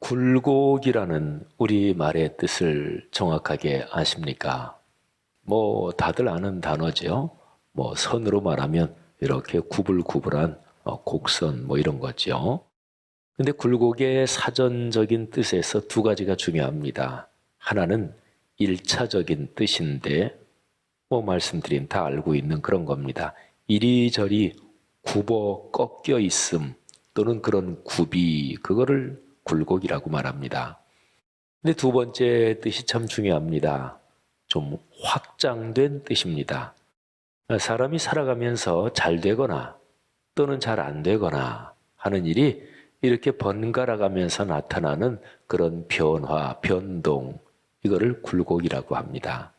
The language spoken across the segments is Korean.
굴곡이라는 우리말의 뜻을 정확하게 아십니까? 다들 아는 단어죠. 선으로 말하면 이렇게 구불구불한 곡선 이런 거죠. 근데 굴곡의 사전적인 뜻에서 두 가지가 중요합니다. 하나는 일차적인 뜻인데 말씀드린 다 알고 있는 그런 겁니다. 이리저리 굽어 꺾여 있음 또는 그런 굽이, 그거를 굴곡이라고 말합니다. 근데 두 번째 뜻이 참 중요합니다. 좀 확장된 뜻입니다. 사람이 살아가면서 잘 되거나 또는 잘 안 되거나 하는 일이 이렇게 번갈아 가면서 나타나는 그런 변화, 변동, 이거를 굴곡이라고 합니다.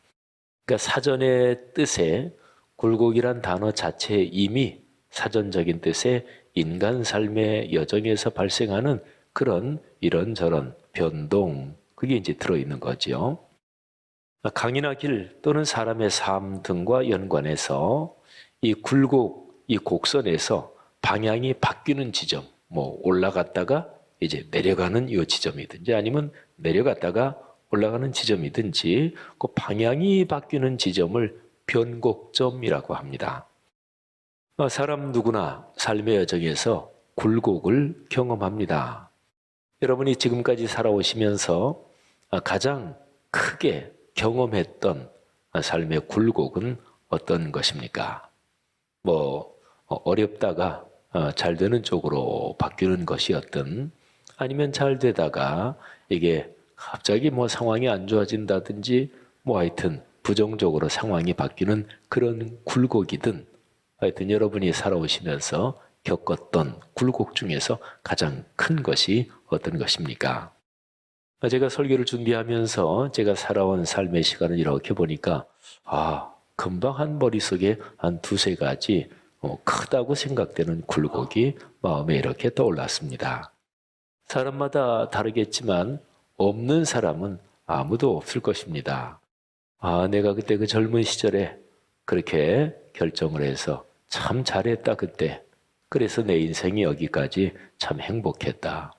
그러니까 사전의 뜻에 굴곡이란 단어 자체에 이미 사전적인 뜻의 인간 삶의 여정에서 발생하는 그런 이런저런 변동, 그게 이제 들어있는 거죠. 강이나 길 또는 사람의 삶 등과 연관해서 이 굴곡, 이 곡선에서 방향이 바뀌는 지점, 올라갔다가 이제 내려가는 이 지점이든지 아니면 내려갔다가 올라가는 지점이든지 그 방향이 바뀌는 지점을 변곡점이라고 합니다. 사람 누구나 삶의 여정에서 굴곡을 경험합니다. 여러분이 지금까지 살아오시면서 가장 크게 경험했던 삶의 굴곡은 어떤 것입니까? 어렵다가 잘 되는 쪽으로 바뀌는 것이었든 아니면 잘 되다가 이게 갑자기 상황이 안 좋아진다든지 하여튼 부정적으로 상황이 바뀌는 그런 굴곡이든 하여튼 여러분이 살아오시면서 겪었던 굴곡 중에서 가장 큰 것이 어떤 것입니까? 제가 설교를 준비하면서 제가 살아온 삶의 시간을 이렇게 보니까 금방 한 머릿속에 한 두세 가지 크다고 생각되는 굴곡이 마음에 이렇게 떠올랐습니다. 사람마다 다르겠지만 없는 사람은 아무도 없을 것입니다. 내가 그때 그 젊은 시절에 그렇게 결정을 해서 참 잘했다 그때. 그래서 내 인생이 여기까지 참 행복했다.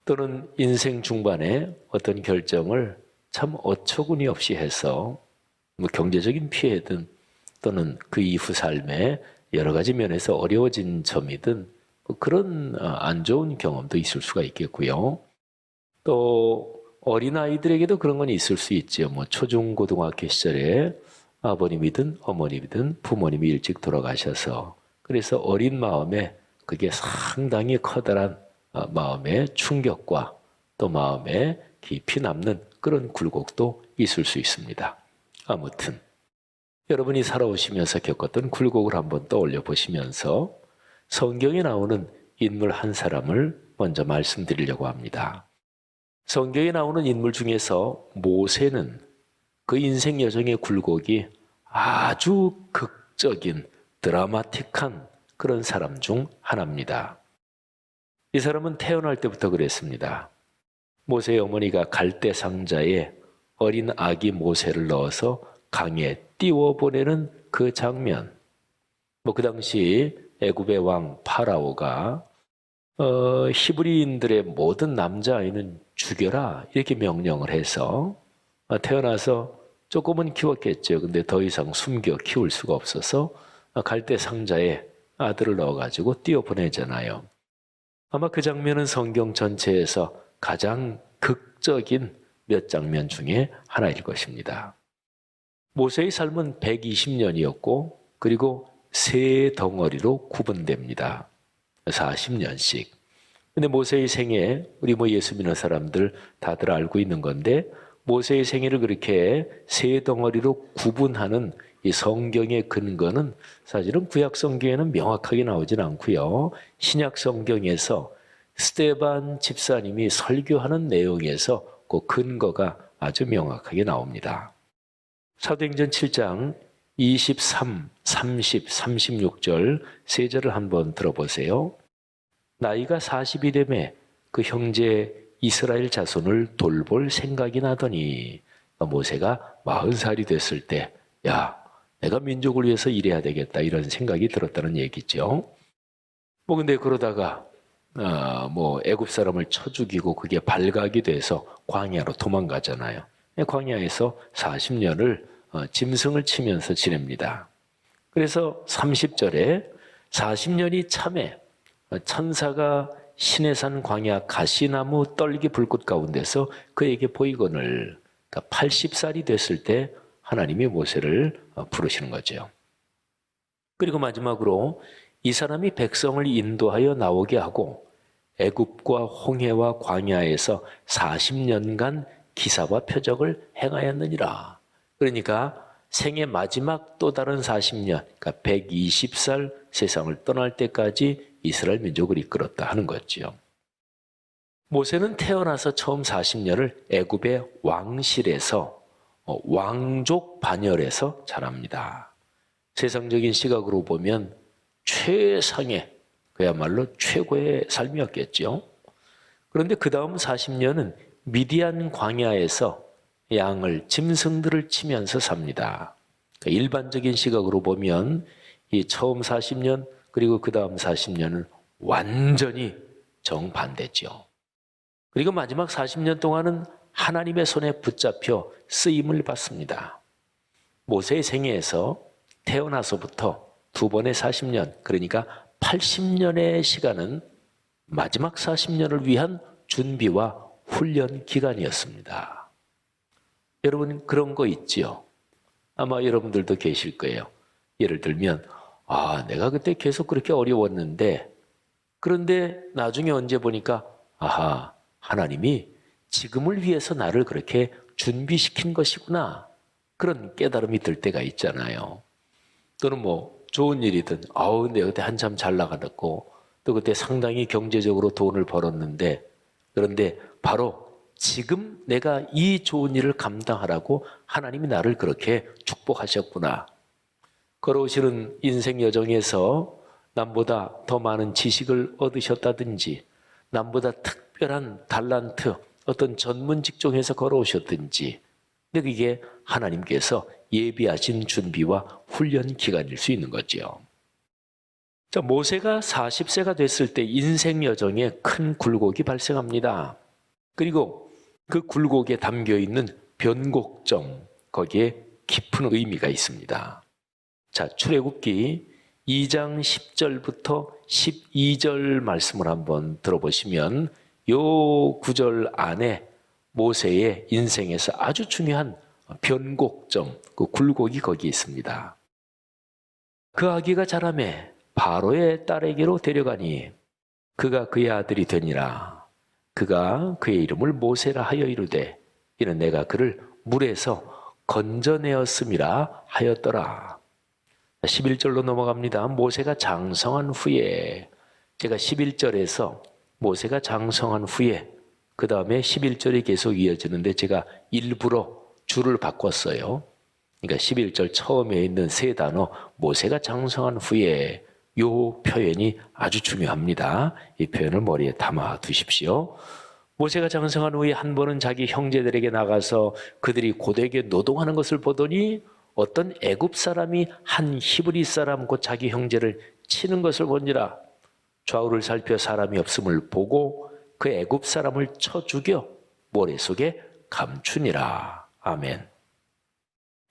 또는 인생 중반에 어떤 결정을 참 어처구니 없이 해서 경제적인 피해든 또는 그 이후 삶에 여러 가지 면에서 어려워진 점이든 그런 안 좋은 경험도 있을 수가 있겠고요. 또 어린아이들에게도 그런 건 있을 수 있죠. 초중고등학교 시절에 아버님이든 어머님이든 부모님이 일찍 돌아가셔서 그래서 어린 마음에 그게 상당히 커다란 마음의 충격과 또 마음에 깊이 남는 그런 굴곡도 있을 수 있습니다. 아무튼 여러분이 살아오시면서 겪었던 굴곡을 한번 떠올려 보시면서 성경에 나오는 인물 한 사람을 먼저 말씀드리려고 합니다. 성경에 나오는 인물 중에서 모세는 그 인생 여정의 굴곡이 아주 극적인 드라마틱한 그런 사람 중 하나입니다. 이 사람은 태어날 때부터 그랬습니다. 모세의 어머니가 갈대 상자에 어린 아기 모세를 넣어서 강에 띄워보내는 그 장면. 그 당시 애굽의 왕 파라오가 히브리인들의 모든 남자아이는 죽여라 이렇게 명령을 해서 태어나서 조금은 키웠겠죠. 근데 더 이상 숨겨 키울 수가 없어서 갈대 상자에 아들을 넣어가지고 띄워보내잖아요. 아마 그 장면은 성경 전체에서 가장 극적인 몇 장면 중에 하나일 것입니다. 모세의 삶은 120년이었고 그리고 세 덩어리로 구분됩니다. 40년씩. 근데 모세의 생애, 우리 예수 믿는 사람들 다들 알고 있는 건데 모세의 생애를 그렇게 세 덩어리로 구분하는 이 성경의 근거는 사실은 구약 성경에는 명확하게 나오진 않고요. 신약 성경에서 스데반 집사님이 설교하는 내용에서 그 근거가 아주 명확하게 나옵니다. 사도행전 7장 23, 30, 36절 세 절을 한번 들어보세요. 나이가 40이 되매 그 형제 이스라엘 자손을 돌볼 생각이 나더니 모세가 40살이 됐을 때 내가 민족을 위해서 일해야 되겠다 이런 생각이 들었다는 얘기죠. 근데 그러다가 애굽 사람을 쳐 죽이고 그게 발각이 돼서 광야로 도망가잖아요. 광야에서 40년을 짐승을 치면서 지냅니다. 그래서 30절에 40년이 참에 천사가 시내산 광야 가시나무 떨기 불꽃 가운데서 그에게 보이거늘, 그러니까 80살이 됐을 때 하나님이 모세를 부르시는 거죠. 그리고 마지막으로 이 사람이 백성을 인도하여 나오게 하고 애굽과 홍해와 광야에서 40년간 기사와 표적을 행하였느니라. 그러니까 생의 마지막 또 다른 40년, 그러니까 120살 세상을 떠날 때까지 이스라엘 민족을 이끌었다 하는 거죠. 모세는 태어나서 처음 40년을 애굽의 왕실에서 왕족 반열에서 자랍니다. 세상적인 시각으로 보면 최상의, 그야말로 최고의 삶이었겠죠. 그런데 그 다음 40년은 미디안 광야에서 양을, 짐승들을 치면서 삽니다. 그러니까 일반적인 시각으로 보면 이 처음 40년 그리고 그 다음 40년은 완전히 정반대죠. 그리고 마지막 40년 동안은 하나님의 손에 붙잡혀 쓰임을 받습니다. 모세의 생애에서 태어나서부터 두 번의 40년, 그러니까 80년의 시간은 마지막 40년을 위한 준비와 훈련 기간이었습니다. 여러분 그런 거 있지요? 아마 여러분들도 계실 거예요. 예를 들면 내가 그때 계속 그렇게 어려웠는데 그런데 나중에 언제 보니까 하나님이 지금을 위해서 나를 그렇게 준비시킨 것이구나. 그런 깨달음이 들 때가 있잖아요. 또는 좋은 일이든 내가 그때 한참 잘 나가고 또 그때 상당히 경제적으로 돈을 벌었는데 그런데 바로 지금 내가 이 좋은 일을 감당하라고 하나님이 나를 그렇게 축복하셨구나. 걸어오시는 인생 여정에서 남보다 더 많은 지식을 얻으셨다든지 남보다 특별한 달란트, 어떤 전문 직종에서 걸어오셨든지 근데 그게 하나님께서 예비하신 준비와 훈련 기간일 수 있는 거죠. 자, 모세가 40세가 됐을 때 인생 여정에 큰 굴곡이 발생합니다. 그리고 그 굴곡에 담겨있는 변곡점, 거기에 깊은 의미가 있습니다. 자, 출애굽기 2장 10절부터 12절 말씀을 한번 들어보시면 요 구절 안에 모세의 인생에서 아주 중요한 변곡점, 그 굴곡이 거기 있습니다. 그 아기가 자라매 바로의 딸에게로 데려가니 그가 그의 아들이 되니라. 그가 그의 이름을 모세라 하여 이르되 이는 내가 그를 물에서 건져내었음이라 하였더라. 11절로 넘어갑니다. 모세가 장성한 후에, 제가 11절에서 모세가 장성한 후에 그 다음에 11절이 계속 이어지는데 제가 일부러 줄을 바꿨어요. 그러니까 11절 처음에 있는 세 단어 모세가 장성한 후에, 요 표현이 아주 중요합니다. 이 표현을 머리에 담아 두십시오. 모세가 장성한 후에 한 번은 자기 형제들에게 나가서 그들이 고되게 노동하는 것을 보더니 어떤 애굽 사람이 한 히브리 사람 곧 자기 형제를 치는 것을 보니라. 좌우를 살펴 사람이 없음을 보고 그 애굽 사람을 쳐 죽여 모래 속에 감추니라. 아멘.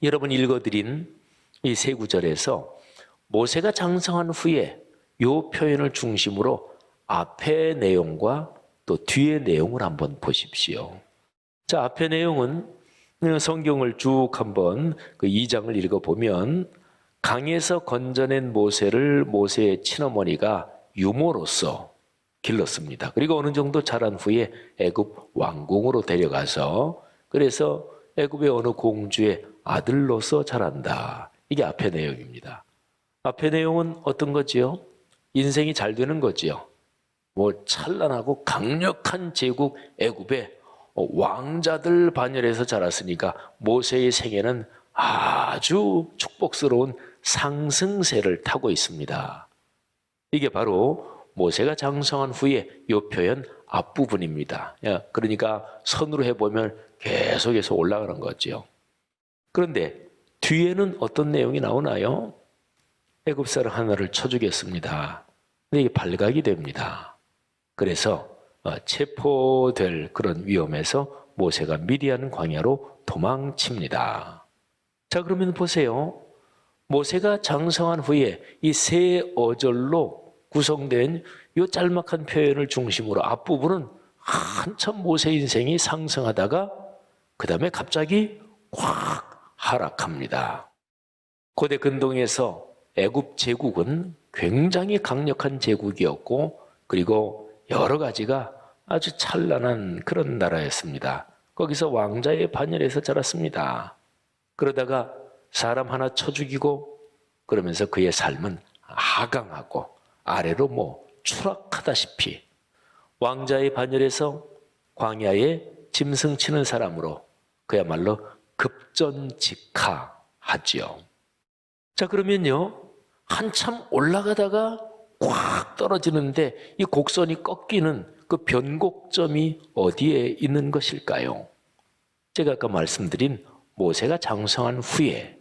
여러분 읽어드린 이 세 구절에서 모세가 장성한 후에 요 표현을 중심으로 앞의 내용과 또 뒤의 내용을 한번 보십시오. 자, 앞의 내용은 성경을 쭉 한번 그 2장을 읽어보면 강에서 건져낸 모세를 모세의 친어머니가 유모로서 길렀습니다. 그리고 어느 정도 자란 후에 애굽 왕궁으로 데려가서 그래서 애굽의 어느 공주의 아들로서 자란다. 이게 앞의 내용입니다. 앞의 내용은 어떤 거지요? 인생이 잘 되는 거지요. 찬란하고 강력한 제국 애굽의 왕자들 반열에서 자랐으니까 모세의 생애는 아주 축복스러운 상승세를 타고 있습니다. 이게 바로 모세가 장성한 후에 이 표현 앞부분입니다. 그러니까 선으로 해보면 계속해서 올라가는 거죠. 그런데 뒤에는 어떤 내용이 나오나요? 애굽 사람 하나를 쳐 죽였습니다. 근데 이게 발각이 됩니다. 그래서 체포될 그런 위험에서 모세가 미디안 광야로 도망칩니다. 자, 그러면 보세요. 모세가 장성한 후에 이 세 어절로 구성된 이 짤막한 표현을 중심으로 앞부분은 한참 모세 인생이 상승하다가 그 다음에 갑자기 확 하락합니다. 고대 근동에서 애굽 제국은 굉장히 강력한 제국이었고 그리고 여러 가지가 아주 찬란한 그런 나라였습니다. 거기서 왕자의 반열에서 자랐습니다. 그러다가 사람 하나 쳐 죽이고 그러면서 그의 삶은 하강하고 아래로 추락하다시피 왕자의 반열에서 광야에 짐승 치는 사람으로 그야말로 급전직하하지요. 자, 그러면요, 한참 올라가다가 꽉 떨어지는데 이 곡선이 꺾이는 그 변곡점이 어디에 있는 것일까요? 제가 아까 말씀드린 모세가 장성한 후에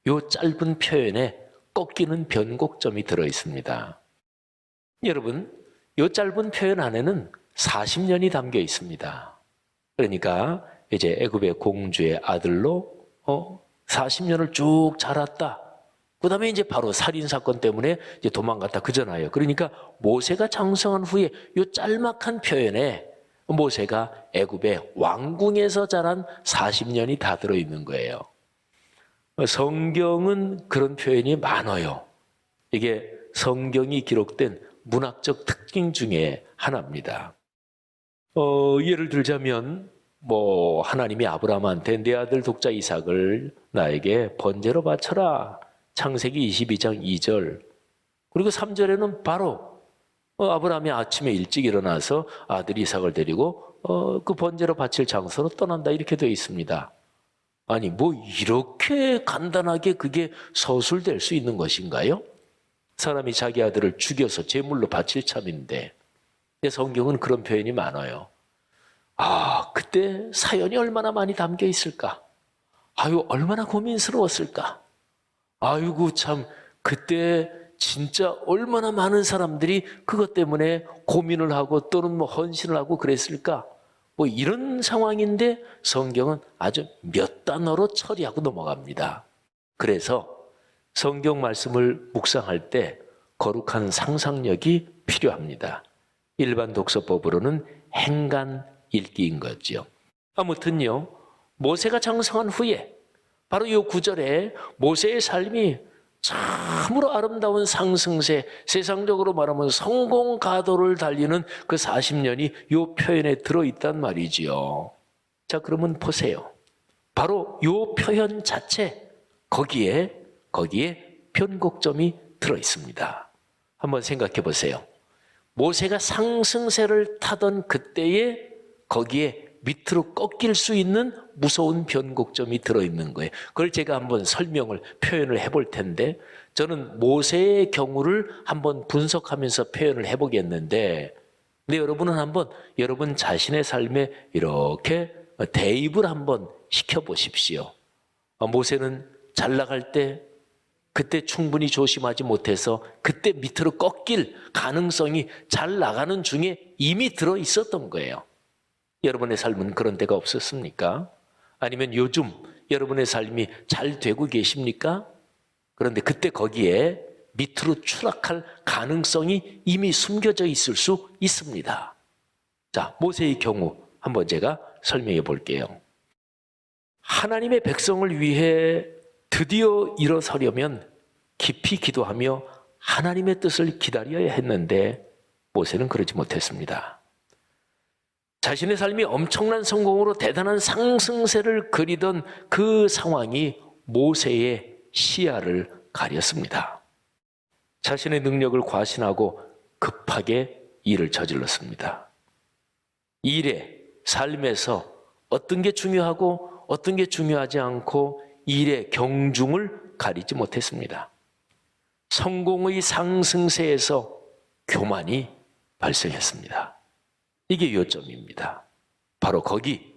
이 짧은 표현에 꺾이는 변곡점이 들어 있습니다. 여러분, 이 짧은 표현 안에는 40년이 담겨 있습니다. 그러니까 이제 애굽의 공주의 아들로 40년을 쭉 자랐다. 그 다음에 이제 바로 살인사건 때문에 이제 도망갔다 그잖아요. 그러니까 모세가 장성한 후에 이 짤막한 표현에 모세가 애굽의 왕궁에서 자란 40년이 다 들어있는 거예요. 성경은 그런 표현이 많아요. 이게 성경이 기록된 문학적 특징 중에 하나입니다. 예를 들자면 하나님이 아브라함한테 내 아들 독자 이삭을 나에게 번제로 바쳐라. 창세기 22장 2절. 그리고 3절에는 바로 아브라함이 아침에 일찍 일어나서 아들 이삭을 데리고 그 번제로 바칠 장소로 떠난다 이렇게 되어 있습니다. 아니 이렇게 간단하게 그게 서술될 수 있는 것인가요? 사람이 자기 아들을 죽여서 제물로 바칠 참인데 성경은 그런 표현이 많아요. 그때 사연이 얼마나 많이 담겨 있을까? 얼마나 고민스러웠을까? 아이고 참 그때 진짜 얼마나 많은 사람들이 그것 때문에 고민을 하고 또는 헌신을 하고 그랬을까? 이런 상황인데 성경은 아주 몇 단어로 처리하고 넘어갑니다. 그래서 성경 말씀을 묵상할 때 거룩한 상상력이 필요합니다. 일반 독서법으로는 행간 읽기인 거죠. 아무튼요, 모세가 장성한 후에 바로 이 구절에 모세의 삶이 참으로 아름다운 상승세, 세상적으로 말하면 성공 가도를 달리는 그 40년이 이 표현에 들어있단 말이지요. 자, 그러면 보세요. 바로 이 표현 자체, 거기에 변곡점이 들어있습니다. 한번 생각해 보세요. 모세가 상승세를 타던 그때에 거기에 밑으로 꺾일 수 있는 무서운 변곡점이 들어있는 거예요. 그걸 제가 한번 표현을 해볼 텐데 저는 모세의 경우를 한번 분석하면서 표현을 해보겠는데 근데 여러분은 한번 여러분 자신의 삶에 이렇게 대입을 한번 시켜보십시오. 모세는 잘 나갈 때 그때 충분히 조심하지 못해서 그때 밑으로 꺾일 가능성이 잘 나가는 중에 이미 들어있었던 거예요. 여러분의 삶은 그런 데가 없었습니까? 아니면 요즘 여러분의 삶이 잘 되고 계십니까? 그런데 그때 거기에 밑으로 추락할 가능성이 이미 숨겨져 있을 수 있습니다. 자, 모세의 경우 한번 제가 설명해 볼게요. 하나님의 백성을 위해 드디어 일어서려면 깊이 기도하며 하나님의 뜻을 기다려야 했는데 모세는 그러지 못했습니다. 자신의 삶이 엄청난 성공으로 대단한 상승세를 그리던 그 상황이 모세의 시야를 가렸습니다. 자신의 능력을 과신하고 급하게 일을 저질렀습니다. 일에, 삶에서 어떤 게 중요하고 어떤 게 중요하지 않고 일의 경중을 가리지 못했습니다. 성공의 상승세에서 교만이 발생했습니다. 이게 요점입니다. 바로 거기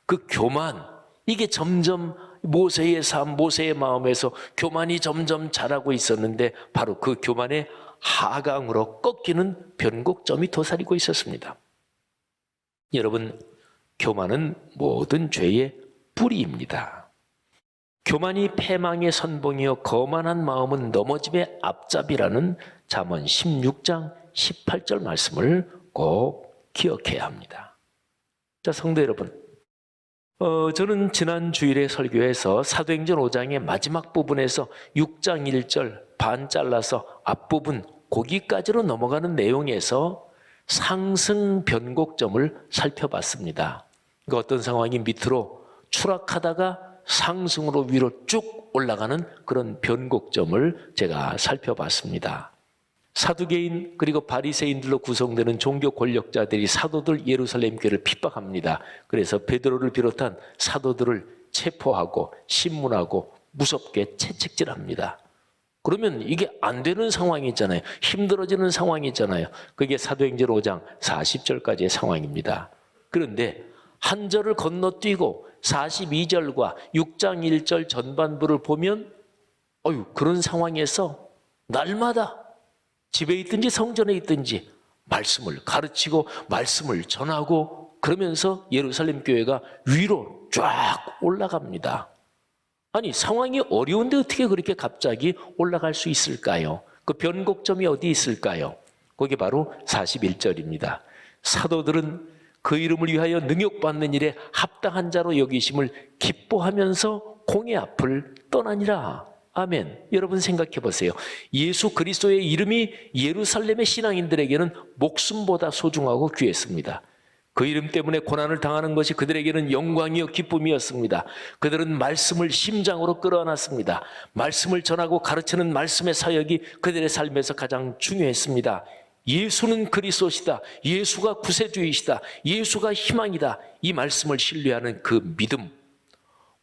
그 교만, 이게 점점 모세의 삶, 모세의 마음에서 교만이 점점 자라고 있었는데 바로 그 교만의 하강으로 꺾이는 변곡점이 도사리고 있었습니다. 여러분, 교만은 모든 죄의 뿌리입니다. 교만이 패망의 선봉이요 거만한 마음은 넘어짐의 앞잡이라는 잠언 16장 18절 말씀을 꼭 기억해야 합니다. 자, 성도 여러분, 저는 지난 주일에 설교에서 사도행전 5장의 마지막 부분에서 6장 1절 반 잘라서 앞부분 거기까지로 넘어가는 내용에서 상승 변곡점을 살펴봤습니다. 그 어떤 상황이 밑으로 추락하다가 상승으로 위로 쭉 올라가는 그런 변곡점을 제가 살펴봤습니다. 사두개인 그리고 바리새인들로 구성되는 종교 권력자들이 사도들 예루살렘 교회를 핍박합니다. 그래서 베드로를 비롯한 사도들을 체포하고 신문하고 무섭게 채찍질합니다. 그러면 이게 안 되는 상황이잖아요. 힘들어지는 상황이잖아요. 그게 사도행전 5장 40절까지의 상황입니다. 그런데 한 절을 건너뛰고 42절과 6장 1절 전반부를 보면 그런 상황에서 날마다 집에 있든지 성전에 있든지 말씀을 가르치고 말씀을 전하고 그러면서 예루살렘 교회가 위로 쫙 올라갑니다. 아니, 상황이 어려운데 어떻게 그렇게 갑자기 올라갈 수 있을까요? 그 변곡점이 어디 있을까요? 그게 바로 41절입니다. 사도들은 그 이름을 위하여 능욕받는 일에 합당한 자로 여기심을 기뻐하면서 공의 앞을 떠나니라. 아멘. 여러분 생각해 보세요. 예수 그리스도의 이름이 예루살렘의 신앙인들에게는 목숨보다 소중하고 귀했습니다. 그 이름 때문에 고난을 당하는 것이 그들에게는 영광이요 기쁨이었습니다. 그들은 말씀을 심장으로 끌어안았습니다. 말씀을 전하고 가르치는 말씀의 사역이 그들의 삶에서 가장 중요했습니다. 예수는 그리스도시다. 예수가 구세주이시다. 예수가 희망이다. 이 말씀을 신뢰하는 그 믿음,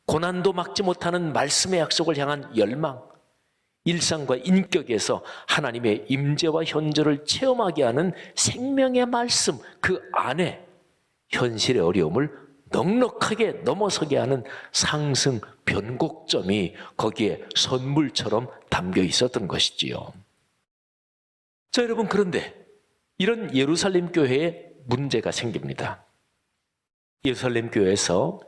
고난도 막지 못하는 말씀의 약속을 향한 열망, 일상과 인격에서 하나님의 임재와 현저를 체험하게 하는 생명의 말씀, 그 안에 현실의 어려움을 넉넉하게 넘어서게 하는 상승 변곡점이 거기에 선물처럼 담겨 있었던 것이지요. 자, 여러분, 그런데 이런 예루살렘 교회에 문제가 생깁니다. 예루살렘 교회에서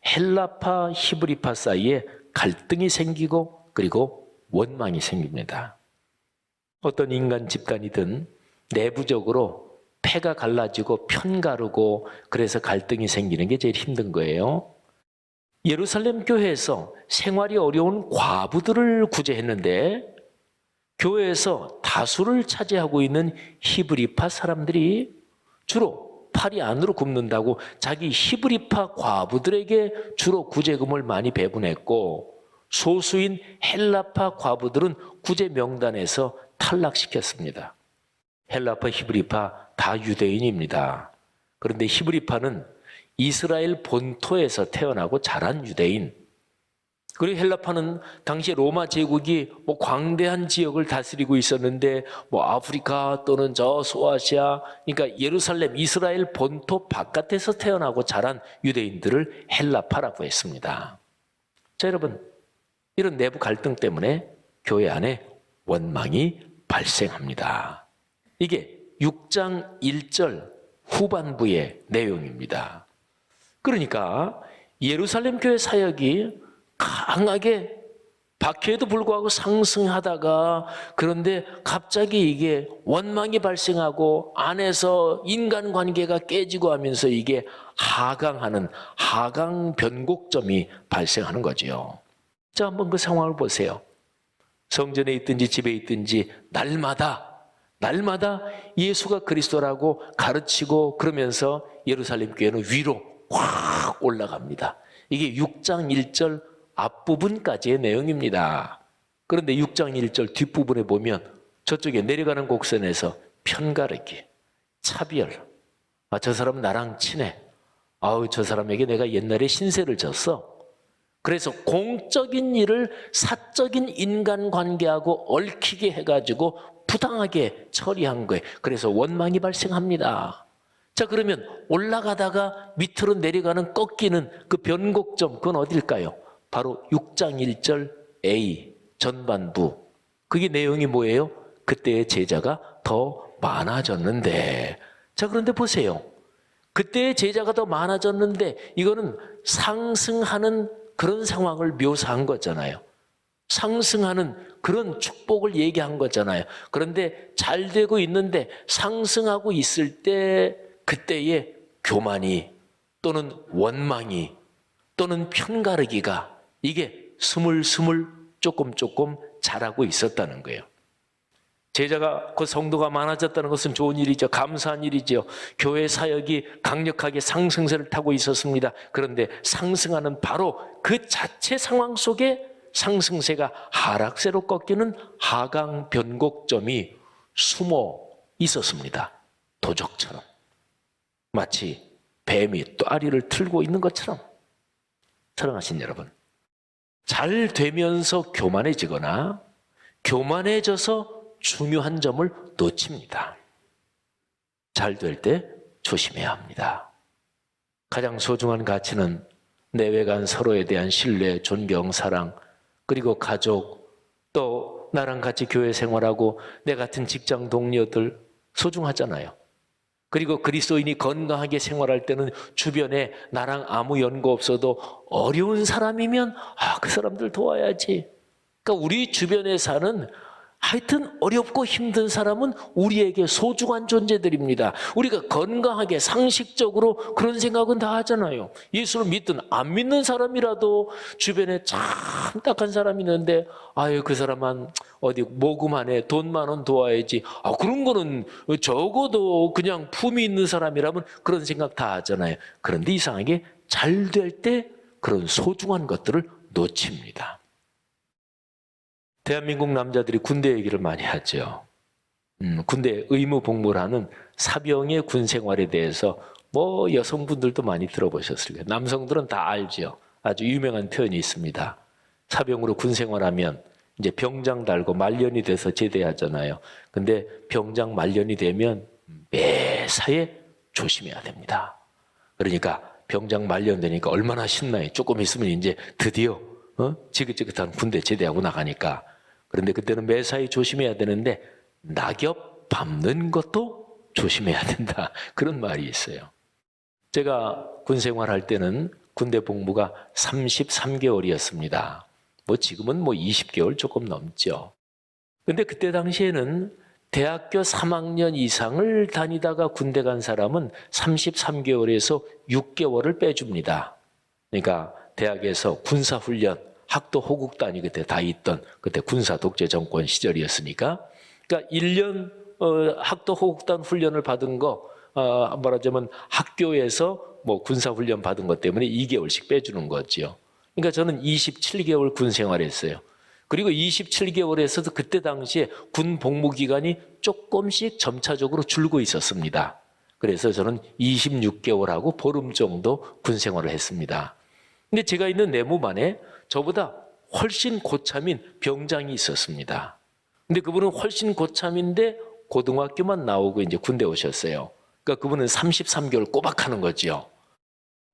헬라파, 히브리파 사이에 갈등이 생기고 그리고 원망이 생깁니다. 어떤 인간 집단이든 내부적으로 패가 갈라지고 편가르고 그래서 갈등이 생기는 게 제일 힘든 거예요. 예루살렘 교회에서 생활이 어려운 과부들을 구제했는데 교회에서 다수를 차지하고 있는 히브리파 사람들이 주로 팔이 안으로 굽는다고 자기 히브리파 과부들에게 주로 구제금을 많이 배분했고 소수인 헬라파 과부들은 구제 명단에서 탈락시켰습니다. 헬라파, 히브리파 다 유대인입니다. 그런데 히브리파는 이스라엘 본토에서 태어나고 자란 유대인, 그리고 헬라파는 당시 로마 제국이 광대한 지역을 다스리고 있었는데 아프리카 또는 저 소아시아, 그러니까 예루살렘, 이스라엘 본토 바깥에서 태어나고 자란 유대인들을 헬라파라고 했습니다. 자, 여러분, 이런 내부 갈등 때문에 교회 안에 원망이 발생합니다. 이게 6장 1절 후반부의 내용입니다. 그러니까 예루살렘 교회 사역이 강하게 박해에도 불구하고 상승하다가 그런데 갑자기 이게 원망이 발생하고 안에서 인간관계가 깨지고 하면서 이게 하강하는 하강 변곡점이 발생하는 거죠. 자, 한번 그 상황을 보세요. 성전에 있든지 집에 있든지 날마다 예수가 그리스도라고 가르치고 그러면서 예루살렘 교회는 위로 확 올라갑니다. 이게 6장 1절 앞부분까지의 내용입니다. 그런데 6장 1절 뒷부분에 보면 저쪽에 내려가는 곡선에서 편가르기, 차별. 저 사람 나랑 친해. 저 사람에게 내가 옛날에 신세를 졌어. 그래서 공적인 일을 사적인 인간관계하고 얽히게 해가지고 부당하게 처리한 거예요. 그래서 원망이 발생합니다. 자, 그러면 올라가다가 밑으로 내려가는 꺾이는 그 변곡점, 그건 어딜까요? 바로 6장 1절 A 전반부. 그게 내용이 뭐예요? 그때의 제자가 더 많아졌는데, 자, 그런데 보세요. 그때의 제자가 더 많아졌는데 이거는 상승하는 그런 상황을 묘사한 거잖아요. 상승하는 그런 축복을 얘기한 거잖아요. 그런데 잘 되고 있는데 상승하고 있을 때 그때의 교만이 또는 원망이 또는 편가르기가 이게 스물스물 조금 자라고 있었다는 거예요. 제자가 그 성도가 많아졌다는 것은 좋은 일이죠. 감사한 일이죠. 교회 사역이 강력하게 상승세를 타고 있었습니다. 그런데 상승하는 바로 그 자체 상황 속에 상승세가 하락세로 꺾이는 하강 변곡점이 숨어 있었습니다. 도적처럼. 마치 뱀이 또아리를 틀고 있는 것처럼. 사랑하신 여러분, 잘 되면서 교만해지거나 교만해져서 중요한 점을 놓칩니다. 잘 될 때 조심해야 합니다. 가장 소중한 가치는 내외 간 서로에 대한 신뢰, 존경, 사랑, 그리고 가족, 또 나랑 같이 교회 생활하고 내 같은 직장 동료들 소중하잖아요. 그리고 그리스도인이 건강하게 생활할 때는 주변에 나랑 아무 연고 없어도 어려운 사람이면 그 사람들 도와야지. 그러니까 우리 주변에 사는 하여튼 어렵고 힘든 사람은 우리에게 소중한 존재들입니다. 우리가 건강하게 상식적으로 그런 생각은 다 하잖아요. 예수를 믿든 안 믿는 사람이라도 주변에 참 딱한 사람이 있는데 아유 그 사람은 어디 모금하네 돈 10,000원 도와야지. 그런 거는 적어도 그냥 품이 있는 사람이라면 그런 생각 다 하잖아요. 그런데 이상하게 잘 될 때 그런 소중한 것들을 놓칩니다. 대한민국 남자들이 군대 얘기를 많이 하죠. 군대 의무 복무를 하는 사병의 군 생활에 대해서 뭐 여성분들도 많이 들어보셨을 거예요. 남성들은 다 알죠. 아주 유명한 표현이 있습니다. 사병으로 군 생활하면 이제 병장 달고 말년이 돼서 제대하잖아요. 근데 병장 말년이 되면 매사에 조심해야 됩니다. 그러니까 병장 말년 되니까 얼마나 신나요. 조금 있으면 이제 드디어 지긋지긋한 군대 제대하고 나가니까. 그런데 그때는 매사에 조심해야 되는데 낙엽 밟는 것도 조심해야 된다. 그런 말이 있어요. 제가 군 생활할 때는 군대 복무가 33개월이었습니다. 뭐 지금은 뭐 20개월 조금 넘죠. 근데 그때 당시에는 대학교 3학년 이상을 다니다가 군대 간 사람은 33개월에서 6개월을 빼줍니다. 그러니까 대학에서 군사훈련 학도 호국단이 그때 다 있던 그때 군사 독재 정권 시절이었으니까 그러니까 1년 학도 호국단 훈련을 받은 거 말하자면 학교에서 뭐 군사 훈련 받은 것 때문에 2개월씩 빼주는 거죠. 그러니까 저는 27개월 군 생활했어요. 그리고 27개월에서도 그때 당시에 군 복무 기간이 조금씩 점차적으로 줄고 있었습니다. 그래서 저는 26개월하고 보름 정도 군 생활을 했습니다. 근데 제가 있는 내무반에 저보다 훨씬 고참인 병장이 있었습니다. 근데 그분은 훨씬 고참인데 고등학교만 나오고 이제 군대 오셨어요. 그러니까 그분은 33개월 꼬박 하는 거죠.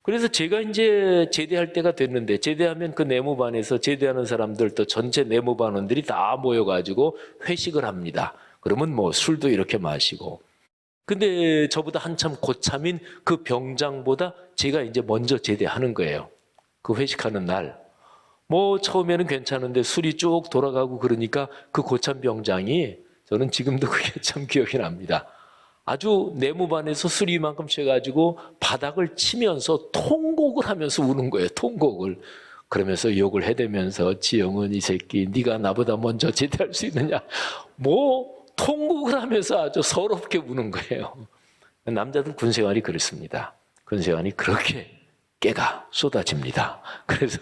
그래서 제가 이제 제대할 때가 됐는데 제대하면 그 내무반에서 제대하는 사람들 또 전체 내무반원들이 다 모여가지고 회식을 합니다. 그러면 뭐 술도 이렇게 마시고. 근데 저보다 한참 고참인 그 병장보다 제가 이제 먼저 제대하는 거예요. 그 회식하는 날. 뭐 처음에는 괜찮은데 술이 쭉 돌아가고 그러니까 그 고참 병장이 저는 지금도 그게 참 기억이 납니다. 아주 내무반에서 술이 이만큼 취해가지고 바닥을 치면서 통곡을 하면서 우는 거예요. 통곡을. 그러면서 욕을 해대면서 지영은 이 새끼 네가 나보다 먼저 제대할 수 있느냐. 뭐 통곡을 하면서 아주 서럽게 우는 거예요. 남자들 군생활이 그렇습니다. 군생활이 그렇게 깨가 쏟아집니다. 그래서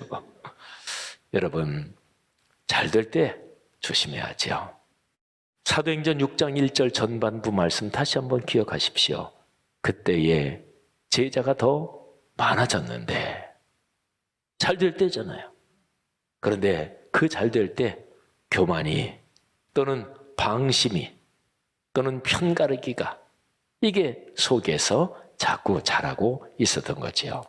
여러분 잘 될 때 조심해야죠. 사도행전 6장 1절 전반부 말씀 다시 한번 기억하십시오. 그때에 제자가 더 많아졌는데 잘 될 때잖아요. 그런데 그 잘 될 때 교만이 또는 방심이 또는 편가르기가 이게 속에서 자꾸 자라고 있었던 거지요.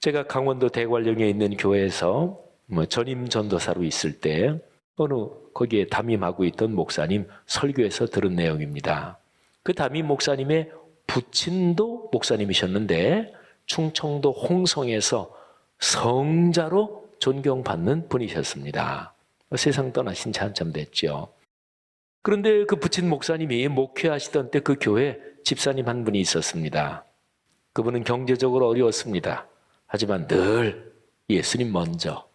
제가 강원도 대관령에 있는 교회에서 전임 전도사로 있을 때 거기에 담임하고 있던 목사님 설교에서 들은 내용입니다. 그 담임 목사님의 부친도 목사님이셨는데 충청도 홍성에서 성자로 존경받는 분이셨습니다. 세상 떠나신 지 한참 됐죠. 그런데 그 부친 목사님이 목회하시던 때 그 교회에 집사님 한 분이 있었습니다. 그분은 경제적으로 어려웠습니다. 하지만 늘 예수님 먼저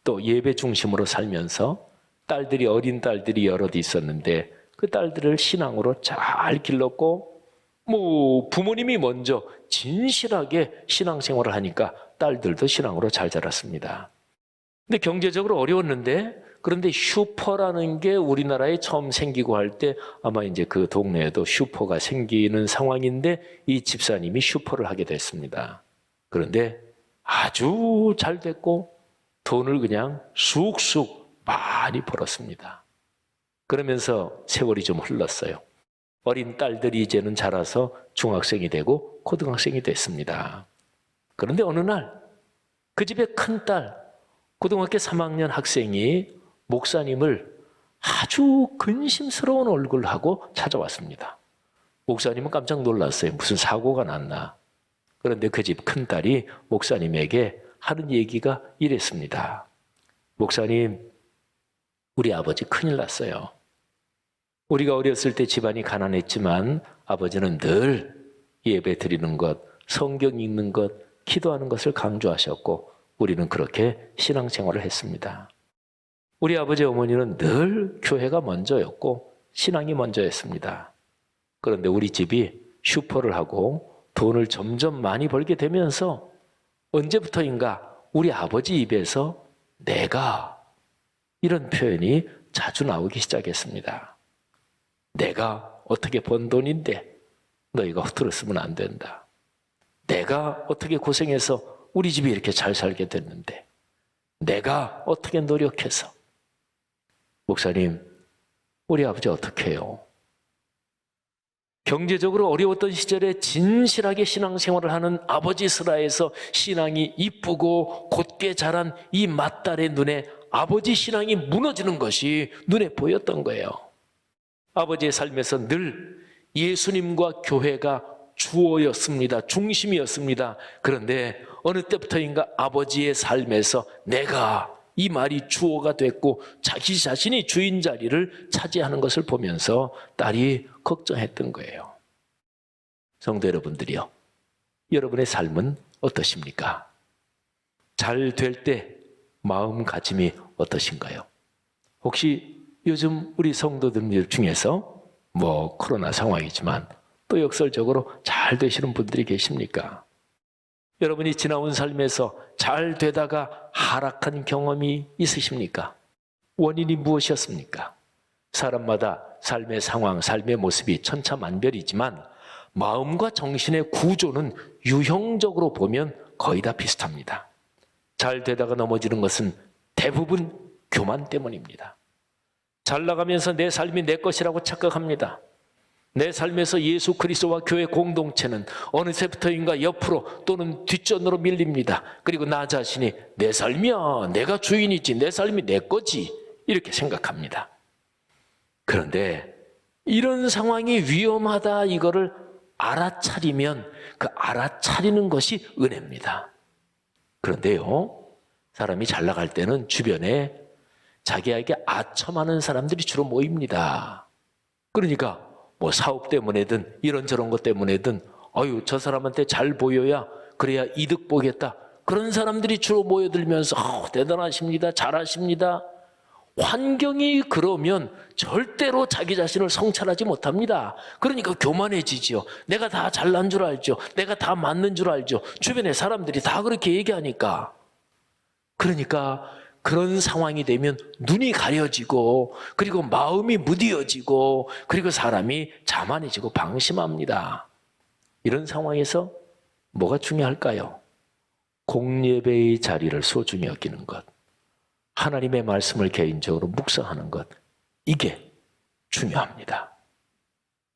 또 예배 중심으로 살면서 딸들이 어린 딸들이 여럿 있었는데 그 딸들을 신앙으로 잘 길렀고 부모님이 먼저 진실하게 신앙생활을 하니까 딸들도 신앙으로 잘 자랐습니다. 근데 경제적으로 어려웠는데 그런데 슈퍼라는 게 우리나라에 처음 생기고 할 때 아마 이제 그 동네에도 슈퍼가 생기는 상황인데 이 집사님이 슈퍼를 하게 됐습니다. 그런데 아주 잘 됐고 돈을 그냥 쑥쑥 많이 벌었습니다. 그러면서 세월이 좀 흘렀어요. 어린 딸들이 이제는 자라서 중학생이 되고 고등학생이 됐습니다. 그런데 어느 날 그 집의 큰딸 고등학교 3학년 학생이 목사님을 아주 근심스러운 얼굴하고 찾아왔습니다. 목사님은 깜짝 놀랐어요. 무슨 사고가 났나. 그런데 그 집 큰딸이 목사님에게 하는 얘기가 이랬습니다. 목사님, 우리 아버지 큰일 났어요. 우리가 어렸을 때 집안이 가난했지만 아버지는 늘 예배 드리는 것, 성경 읽는 것, 기도하는 것을 강조하셨고 우리는 그렇게 신앙생활을 했습니다. 우리 아버지 어머니는 늘 교회가 먼저였고 신앙이 먼저였습니다. 그런데 우리 집이 슈퍼를 하고 돈을 점점 많이 벌게 되면서 언제부터인가 우리 아버지 입에서 내가 이런 표현이 자주 나오기 시작했습니다. 내가 어떻게 번 돈인데 너희가 허투루 쓰면 안 된다. 내가 어떻게 고생해서 우리 집이 이렇게 잘 살게 됐는데 내가 어떻게 노력해서. 목사님, 우리 아버지 어떻게 해요? 경제적으로 어려웠던 시절에 진실하게 신앙생활을 하는 아버지 슬하에서 신앙이 이쁘고 곧게 자란 이 맏딸의 눈에 아버지 신앙이 무너지는 것이 눈에 보였던 거예요. 아버지의 삶에서 늘 예수님과 교회가 주어였습니다. 중심이었습니다. 그런데 어느 때부터인가 아버지의 삶에서 내가 이 말이 주어가 됐고 자기 자신이 주인 자리를 차지하는 것을 보면서 딸이 걱정했던 거예요. 성도 여러분들이요, 여러분의 삶은 어떠십니까? 잘 될 때 마음가짐이 어떠신가요? 혹시 요즘 우리 성도들 중에서 코로나 상황이지만 또 역설적으로 잘 되시는 분들이 계십니까? 여러분이 지나온 삶에서 잘 되다가 하락한 경험이 있으십니까? 원인이 무엇이었습니까? 사람마다 삶의 상황, 삶의 모습이 천차만별이지만 마음과 정신의 구조는 유형적으로 보면 거의 다 비슷합니다. 잘 되다가 넘어지는 것은 대부분 교만 때문입니다. 잘 나가면서 내 삶이 내 것이라고 착각합니다. 내 삶에서 예수 그리스도와 교회 공동체는 어느새부터인가 옆으로 또는 뒷전으로 밀립니다. 그리고 나 자신이 내 삶이야, 내가 주인이지, 내 삶이 내 거지, 이렇게 생각합니다. 그런데 이런 상황이 위험하다, 이거를 알아차리면 그 알아차리는 것이 은혜입니다. 그런데요, 사람이 잘 나갈 때는 주변에 자기에게 아첨하는 사람들이 주로 모입니다. 그러니까 사업 때문에든 이런저런 것 때문에든 저 사람한테 잘 보여야 그래야 이득 보겠다. 그런 사람들이 주로 모여들면서 대단하십니다. 잘하십니다. 환경이 그러면 절대로 자기 자신을 성찰하지 못합니다. 그러니까 교만해지지요. 내가 다 잘난 줄 알죠. 내가 다 맞는 줄 알죠. 주변에 사람들이 다 그렇게 얘기하니까. 그러니까 그런 상황이 되면 눈이 가려지고 그리고 마음이 무디어지고 그리고 사람이 자만해지고 방심합니다. 이런 상황에서 뭐가 중요할까요? 공예배의 자리를 소중히 여기는 것, 하나님의 말씀을 개인적으로 묵상하는 것, 이게 중요합니다.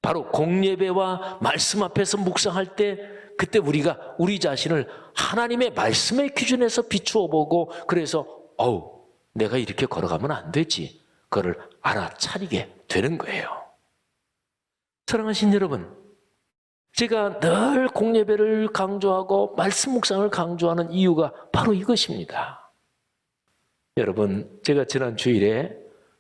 바로 공예배와 말씀 앞에서 묵상할 때 그때 우리가 우리 자신을 하나님의 말씀의 기준에서 비추어 보고 그래서 내가 이렇게 걸어가면 안 되지. 그거를 알아차리게 되는 거예요. 사랑하신 여러분, 제가 늘 공예배를 강조하고 말씀 묵상을 강조하는 이유가 바로 이것입니다. 여러분, 제가 지난 주일에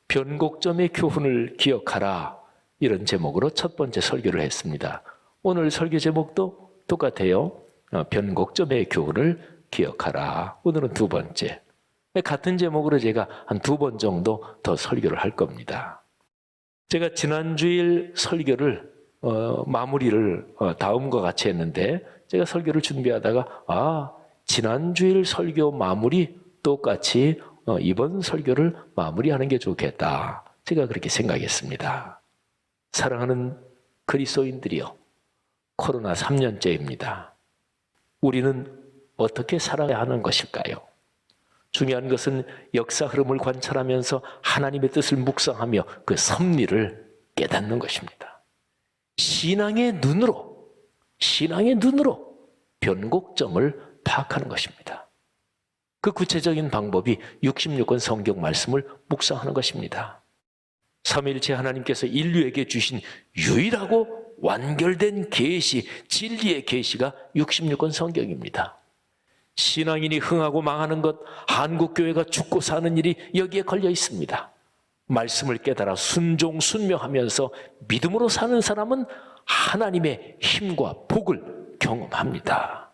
변곡점의 교훈을 기억하라 이런 제목으로 첫 번째 설교를 했습니다. 오늘 설교 제목도 똑같아요. 변곡점의 교훈을 기억하라. 오늘은 두 번째. 같은 제목으로 제가 한 두 번 정도 더 설교를 할 겁니다. 제가 지난 주일 설교를 마무리를 다음과 같이 했는데 제가 설교를 준비하다가 지난 주일 설교 마무리 똑같이 이번 설교를 마무리하는 게 좋겠다. 제가 그렇게 생각했습니다. 사랑하는 그리스도인들이요. 코로나 3년째입니다. 우리는 어떻게 살아야 하는 것일까요? 중요한 것은 역사 흐름을 관찰하면서 하나님의 뜻을 묵상하며 그 섭리를 깨닫는 것입니다. 신앙의 눈으로 변곡점을 파악하는 것입니다. 그 구체적인 방법이 66권 성경 말씀을 묵상하는 것입니다. 삼위일체 하나님께서 인류에게 주신 유일하고 완결된 계시, 진리의 계시가 66권 성경입니다. 신앙인이 흥하고 망하는 것, 한국교회가 죽고 사는 일이 여기에 걸려 있습니다. 말씀을 깨달아 순종, 순명하면서 믿음으로 사는 사람은 하나님의 힘과 복을 경험합니다.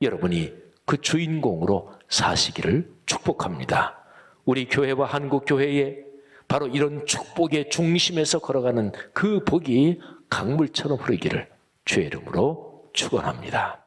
여러분이 그 주인공으로 사시기를 축복합니다. 우리 교회와 한국교회에 바로 이런 축복의 중심에서 걸어가는 그 복이 강물처럼 흐르기를 주의 이름으로 축원합니다.